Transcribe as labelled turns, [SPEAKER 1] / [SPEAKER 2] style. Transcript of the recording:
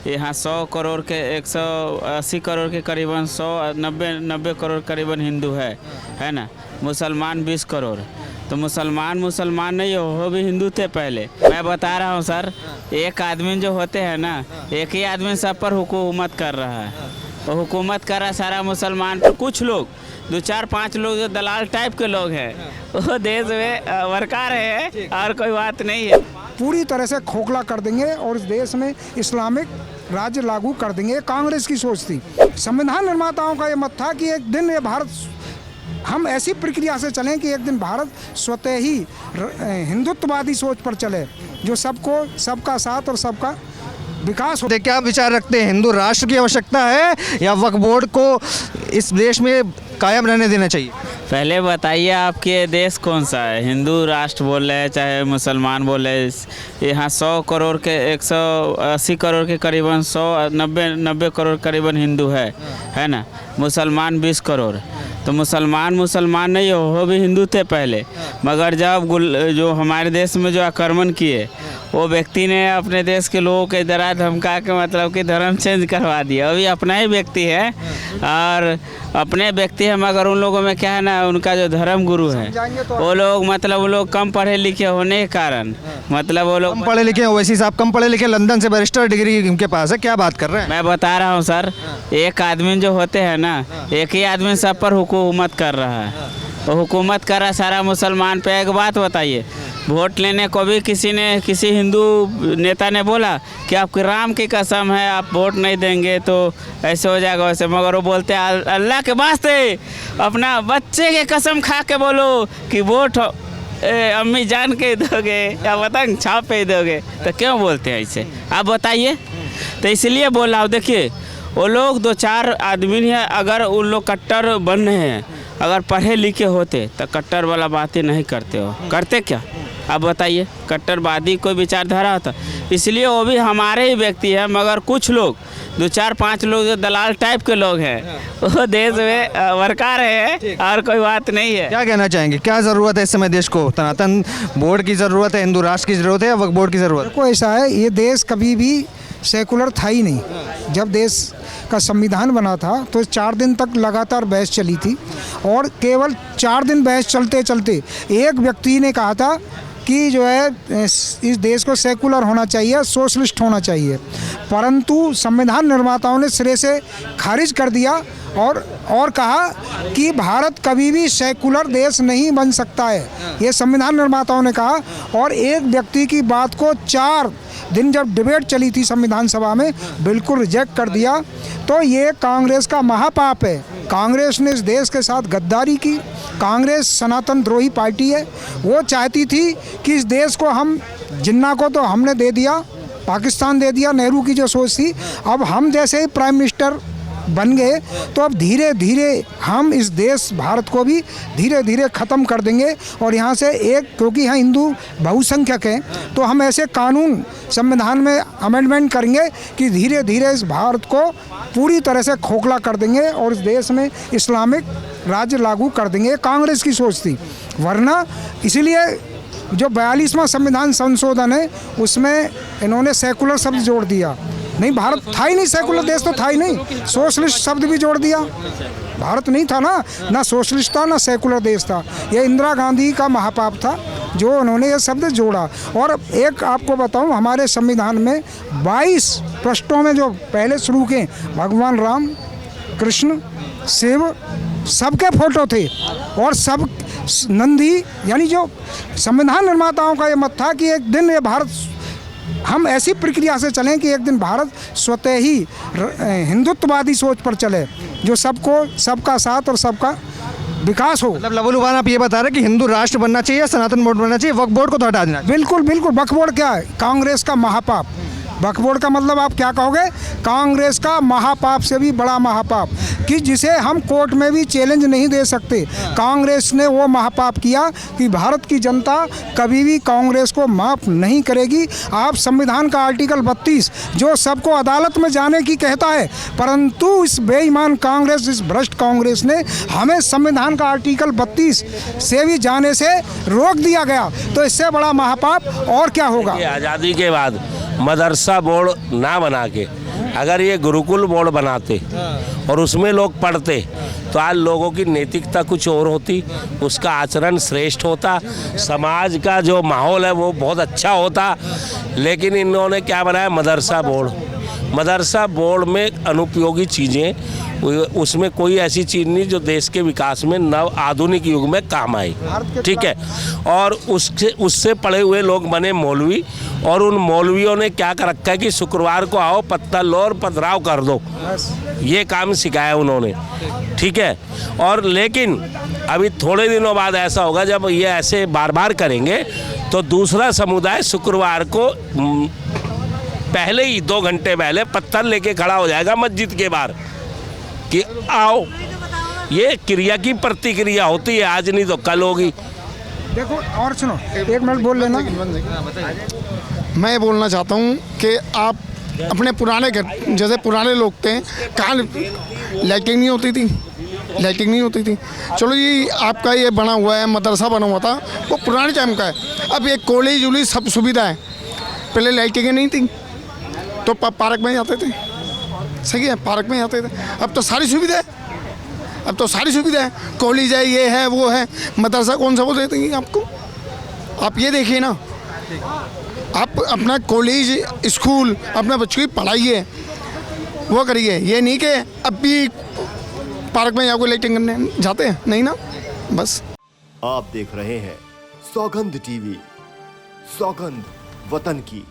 [SPEAKER 1] यहाँ 100 करोड़ के 180 करोड़ के करीबन 190 करोड़ करीबन हिंदू है ना। मुसलमान 20 करोड़। तो मुसलमान नहीं हो भी हिंदू थे पहले। मैं बता रहा हूँ सर, एक आदमी जो होते हैं ना, एक ही आदमी सब पर हुकूमत कर रहा है। और हुकूमत कर रहा है सारा मुसलमान पर। कुछ लोग 2-4-5 लोग जो दलाल टाइप के लोग हैं वो देश में वर्का रहे हैं और कोई बात नहीं है।
[SPEAKER 2] पूरी तरह से खोखला कर देंगे और इस देश में इस्लामिक राज्य लागू कर देंगे। कांग्रेस की सोच थी। संविधान निर्माताओं का ये मत था कि एक दिन ये भारत, हम ऐसी प्रक्रिया से चलें कि एक दिन भारत स्वतः ही हिंदुत्ववादी सोच पर चले, जो सबको, सबका साथ और सबका विकास हो।
[SPEAKER 3] क्या विचार रखते हैं, हिंदू राष्ट्र की आवश्यकता है या वक्फ बोर्ड को इस देश में कायम रहने देना चाहिए?
[SPEAKER 1] पहले बताइए आपके देश कौन सा है? हिंदू राष्ट्र बोल रहे हैं चाहे मुसलमान बोल रहे हैं। यहाँ 100 करोड़ के 180 करोड़ के करीबन 190 करोड़ करीबन हिंदू है ना। मुसलमान 20 करोड़। तो मुसलमान नहीं हो भी हिंदू थे पहले। मगर जब जो हमारे देश में जो आक्रमण किए, वो व्यक्ति ने अपने देश के लोगों के डरा धमका के मतलब कि धर्म चेंज करवा दिया। अभी अपना ही व्यक्ति है और अपने व्यक्ति है, मगर उन लोगों में क्या है ना, उनका जो धर्म गुरु है वो लोग मतलब वो लोग कम पढ़े लिखे होने के कारण मतलब वो लोग
[SPEAKER 3] कम पढ़े लिखे। वैसे साहब कम पढ़े लिखे, लंदन से बैरिस्टर डिग्री इनके पास है, क्या बात कर रहे हैं?
[SPEAKER 1] मैं बता रहा हूँ सर, एक आदमी जो होते हैं ना, एक ही आदमी सब पर हुकूमत कर रहा है। वो हुकूमत कर रहा है सारा मुसलमान पे। एक बात बताइए, वोट लेने को भी किसी हिंदू नेता ने बोला कि आपकी राम की कसम है आप वोट नहीं देंगे तो ऐसे हो जाएगा वैसे। मगर वो बोलते हैं अल्लाह के वास्ते अपना बच्चे के कसम खा के बोलो कि वोट अम्मी जान के दोगे या पतंग छाप पे दोगे। तो क्यों बोलते हैं ऐसे, आप बताइए? तो इसलिए बोल रहा हूँ, देखिए वो लोग 2-4 आदमी हैं, अगर उन लोग कट्टर बन रहे हैं, अगर पढ़े लिखे होते तो कट्टर वाला बातें नहीं करते हो। करते क्या आप बताइए? कट्टरवादी कोई विचारधारा होता। इसलिए वो भी हमारे ही व्यक्ति है, मगर कुछ लोग 2-4-5 लोग जो दलाल टाइप के लोग हैं वो देश में वर्का रहे हैं और कोई बात नहीं है।
[SPEAKER 3] क्या कहना चाहेंगे, क्या ज़रूरत है इस समय देश को? सनातन बोर्ड की ज़रूरत है, हिंदू राष्ट्र की ज़रूरत है या वक्फ बोर्ड की ज़रूरत है?
[SPEAKER 2] देखो ऐसा है, ये देश कभी भी सेकुलर था ही नहीं। जब देश का संविधान बना था तो 4 दिन तक लगातार बहस चली थी और केवल 4 दिन बहस चलते चलते एक व्यक्ति ने कहा था कि जो है इस देश को सेकुलर होना चाहिए, सोशलिस्ट होना चाहिए। परंतु संविधान निर्माताओं ने सिरे से खारिज कर दिया और कहा कि भारत कभी भी सेकुलर देश नहीं बन सकता है, ये संविधान निर्माताओं ने कहा। और एक व्यक्ति की बात को 4 दिन जब डिबेट चली थी संविधान सभा में, बिल्कुल रिजेक्ट कर दिया। तो ये कांग्रेस का महापाप है। कांग्रेस ने इस देश के साथ गद्दारी की। कांग्रेस सनातन द्रोही पार्टी है। वो चाहती थी कि इस देश को हम, जिन्ना को तो हमने दे दिया, पाकिस्तान दे दिया, नेहरू की जो सोच थी। अब हम जैसे ही प्राइम मिनिस्टर बन गए तो अब धीरे धीरे हम इस देश भारत को भी धीरे धीरे ख़त्म कर देंगे। और यहाँ से क्योंकि यहाँ हिंदू बहुसंख्यक हैं, तो हम ऐसे कानून संविधान में अमेंडमेंट करेंगे कि धीरे धीरे इस भारत को पूरी तरह से खोखला कर देंगे और इस देश में इस्लामिक राज्य लागू कर देंगे। कांग्रेस की सोच थी। वरना इसलिए जो 42वां संविधान संशोधन है उसमें इन्होंने सेकुलर शब्द जोड़ दिया। नहीं, भारत था ही नहीं, सेकुलर देश तो था ही नहीं। सोशलिस्ट शब्द भी जोड़ दिया। भारत नहीं था ना सोशलिस्ट था ना सेकुलर देश था। ये इंदिरा गांधी का महापाप था जो उन्होंने ये शब्द जोड़ा। और एक आपको बताऊं, हमारे संविधान में 22 पृष्ठों में जो पहले शुरू के भगवान राम, कृष्ण, शिव सबके फोटो थे और सब नंदी, यानी जो संविधान निर्माताओं का ये मत था कि एक दिन ये भारत, हम ऐसी प्रक्रिया से चलें कि एक दिन भारत स्वतः ही हिंदुत्ववादी सोच पर चले, जो सबको, सबका साथ और सबका विकास हो।
[SPEAKER 3] मतलब लवलुबान आप ये बता रहे हैं कि हिंदू राष्ट्र बनना चाहिए, सनातन बोर्ड बनना चाहिए, वक्फ बोर्ड को तो हटा देना चाहिए?
[SPEAKER 2] बिल्कुल बिल्कुल। वक्फ बोर्ड क्या है? कांग्रेस का महापाप। वक्फ बोर्ड का मतलब आप क्या कहोगे? कांग्रेस का महापाप से भी बड़ा महापाप, कि जिसे हम कोर्ट में भी चैलेंज नहीं दे सकते। कांग्रेस ने वो महापाप किया कि भारत की जनता कभी भी कांग्रेस को माफ़ नहीं करेगी। आप संविधान का आर्टिकल 32 जो सबको अदालत में जाने की कहता है, परंतु इस बेईमान कांग्रेस, इस भ्रष्ट कांग्रेस ने हमें संविधान का आर्टिकल 32 से भी जाने से रोक दिया गया। तो इससे बड़ा महापाप और क्या होगा?
[SPEAKER 4] आज़ादी के बाद मदरसा बोर्ड ना बना के अगर ये गुरुकुल बोर्ड बनाते और उसमें लोग पढ़ते तो आज लोगों की नैतिकता कुछ और होती, उसका आचरण श्रेष्ठ होता, समाज का जो माहौल है वो बहुत अच्छा होता। लेकिन इन्होंने क्या बनाया, मदरसा बोर्ड। मदरसा बोर्ड में अनुपयोगी चीज़ें, उसमें कोई ऐसी चीज़ नहीं जो देश के विकास में नव आधुनिक युग में काम आए, ठीक है। और उससे पढ़े हुए लोग बने मौलवी, और उन मौलवियों ने क्या कर रखा है कि शुक्रवार को आओ, पत्ता लो और पथराव कर दो, ये काम सिखाया उन्होंने, ठीक है। और लेकिन अभी थोड़े दिनों बाद ऐसा होगा, जब ये ऐसे बार बार करेंगे तो दूसरा समुदाय शुक्रवार को पहले ही 2 घंटे पहले पत्थर लेके खड़ा हो जाएगा मस्जिद के बाहर कि आओ। ये क्रिया की प्रतिक्रिया होती है, आज नहीं तो कल होगी।
[SPEAKER 2] देखो और सुनो, 1 मिनट बोल लेना।
[SPEAKER 5] मैं ये बोलना चाहता हूँ कि आप अपने पुराने घर, जैसे पुराने लोग थे, कहाँ लाइटिंग नहीं होती थी, लाइटिंग नहीं होती थी। चलो ये आपका ये बना हुआ है, मदरसा बना हुआ था, वो पुराने टाइम का है। अब ये कॉलेज उलेज सब सुविधा है, पहले लाइटिंगें नहीं थी तो पार्क में जाते थे, सही है, पार्क में जाते थे। अब तो सारी सुविधा है, अब तो सारी सुविधा है, कॉलेज है, ये है, वो है, मदरसा कौन सा वो देते हैं आपको। आप ये देखिए ना, आप अपना कॉलेज स्कूल अपने बच्चों की पढ़ाइए, वो करिए। ये नहीं कि अब भी पार्क में या कोई लाइटिंग करने जाते हैं, नहीं ना, बस।
[SPEAKER 6] आप देख रहे हैं सौगंध टीवी, सौगंध वतन की।